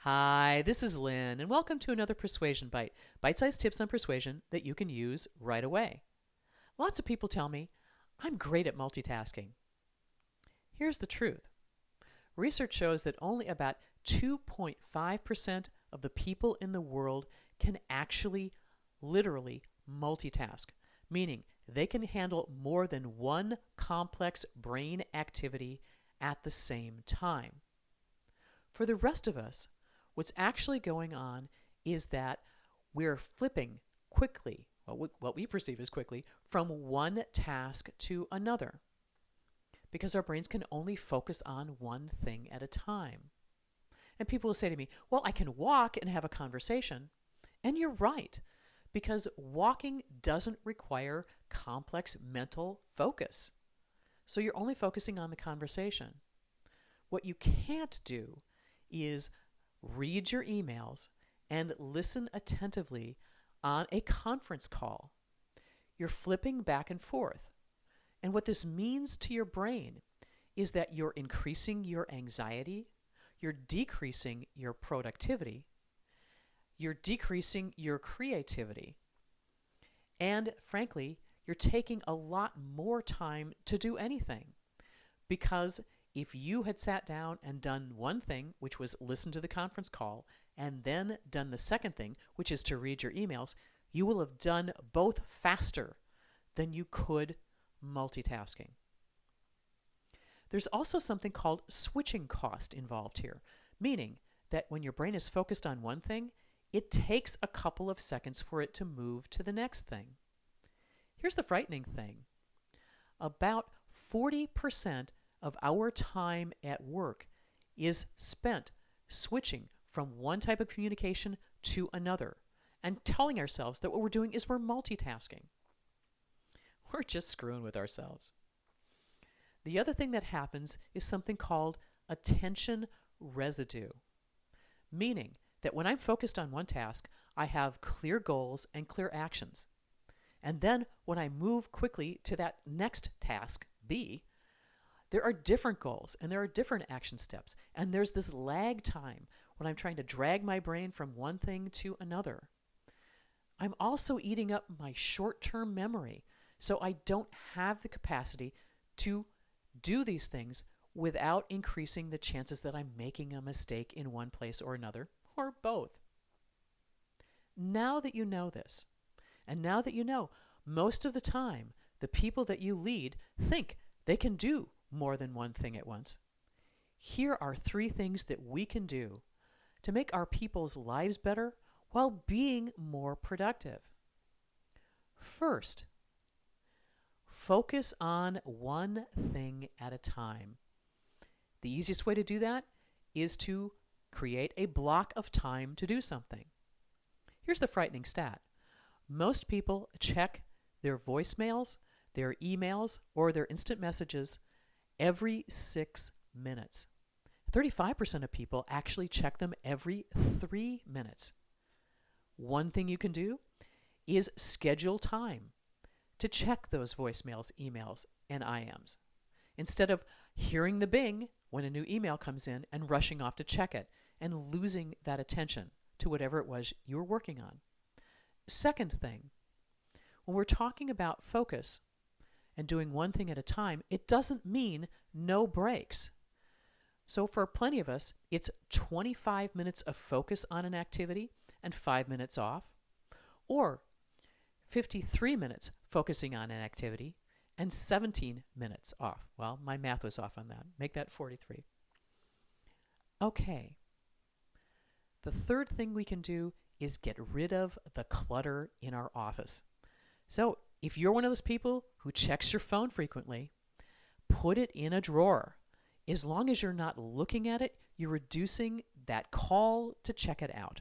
Hi, this is Lynn, and welcome to another Persuasion Bite. Bite-sized tips on persuasion that you can use right away. Lots of people tell me, I'm great at multitasking. Here's the truth. Research shows that only about 2.5% of the people in the world can actually, literally, multitask, meaning they can handle more than one complex brain activity at the same time. For the rest of us, what's actually going on is that we're flipping quickly, what we perceive as quickly, from one task to another because our brains can only focus on one thing at a time. And people will say to me, well, I can walk and have a conversation. And you're right, because walking doesn't require complex mental focus. So you're only focusing on the conversation. What you can't do is read your emails and listen attentively on a conference call. You're flipping back and forth. And what this means to your brain is that you're increasing your anxiety, you're decreasing your productivity, you're decreasing your creativity, and frankly, you're taking a lot more time to do anything. Because if you had sat down and done one thing, which was listen to the conference call, and then done the second thing, which is to read your emails, you will have done both faster than you could multitasking. There's also something called switching cost involved here, meaning that when your brain is focused on one thing, it takes a couple of seconds for it to move to the next thing. Here's the frightening thing. About 40% of our time at work is spent switching from one type of communication to another and telling ourselves that what we're doing is we're multitasking. We're just screwing with ourselves. The other thing that happens is something called attention residue, meaning that when I'm focused on one task, I have clear goals and clear actions. And then when I move quickly to that next task, B, there are different goals and there are different action steps. And there's this lag time when I'm trying to drag my brain from one thing to another. I'm also eating up my short-term memory, so I don't have the capacity to do these things without increasing the chances that I'm making a mistake in one place or another, or both. Now that you know this, and now that you know most of the time the people that you lead think they can do more than one thing at once, here are 3 things that we can do to make our people's lives better while being more productive. First, focus on one thing at a time. The easiest way to do that is to create a block of time to do something. Here's the frightening stat. Most people check their voicemails, their emails, or their instant messages every 6 minutes. 35% of people actually check them every 3 minutes. One thing you can do is schedule time to check those voicemails, emails, and IMs. Instead of hearing the bing when a new email comes in and rushing off to check it and losing that attention to whatever it was you were working on. Second thing, when we're talking about focus and doing one thing at a time, it doesn't mean no breaks. So for plenty of us, it's 25 minutes of focus on an activity and 5 minutes off, or 53 minutes focusing on an activity and 17 minutes off. Well, my math was off on that. Make that 43. Okay. The third thing we can do is get rid of the clutter in our office. So if you're one of those people who checks your phone frequently, put it in a drawer. As long as you're not looking at it, you're reducing that call to check it out.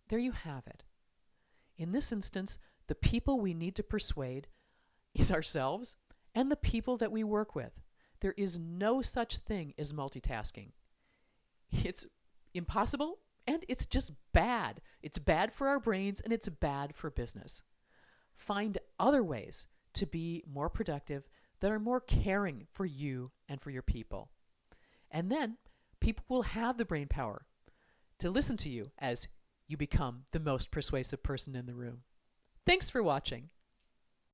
There you have it. In this instance, the people we need to persuade is ourselves and the people that we work with. There is no such thing as multitasking. It's impossible and it's just bad. It's bad for our brains and it's bad for business. Find other ways to be more productive that are more caring for you and for your people. And then People will have the brain power to listen to you as you become the most persuasive person in the room. Thanks for watching.